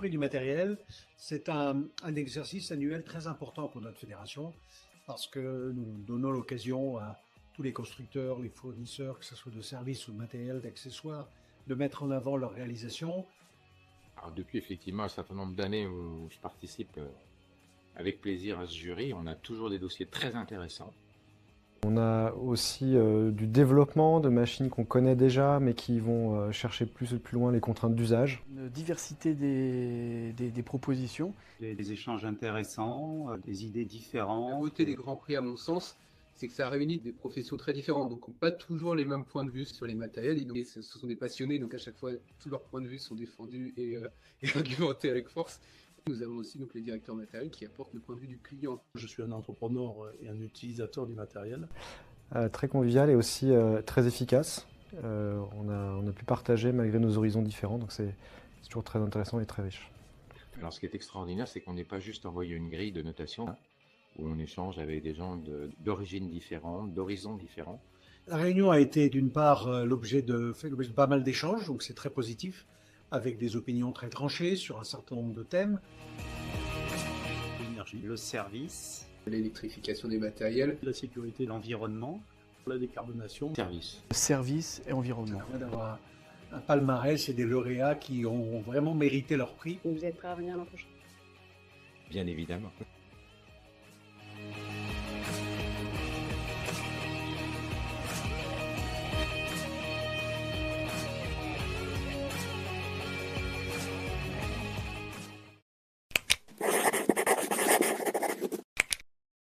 prix du matériel, c'est un exercice annuel très important pour notre fédération parce que nous donnons l'occasion à tous les constructeurs, les fournisseurs, que ce soit de services ou de matériel, d'accessoires, de mettre en avant leur réalisation. Alors depuis effectivement un certain nombre d'années où je participe avec plaisir à ce jury, on a toujours des dossiers très intéressants. On a aussi du développement de machines qu'on connaît déjà, mais qui vont chercher plus loin les contraintes d'usage. Une diversité des propositions. Des échanges intéressants, des idées différentes. La beauté des Grands Prix, à mon sens, c'est que ça réunit des professions très différentes, donc on n'a pas toujours les mêmes points de vue sur les matériels. Et ce sont des passionnés, donc à chaque fois, tous leurs points de vue sont défendus et argumentés avec force. Nous avons aussi donc les directeurs matériels qui apportent le point de vue du client. Je suis un entrepreneur et un utilisateur du matériel. Très convivial et aussi très efficace. On a pu partager malgré nos horizons différents, donc c'est toujours très intéressant et très riche. Alors ce qui est extraordinaire, c'est qu'on n'est pas juste envoyé une grille de notation, où on échange avec des gens d'origines différentes, d'horizons différents. La réunion a été d'une part l'objet de pas mal d'échanges, donc c'est très positif, avec des opinions très tranchées sur un certain nombre de thèmes. L'énergie, le service, L'électrification des matériels, La sécurité, l'environnement, la décarbonation. Service et environnement. On va d'avoir un palmarès et des lauréats qui ont vraiment mérité leur prix. Vous êtes prêts à revenir l'an prochain? Bien évidemment.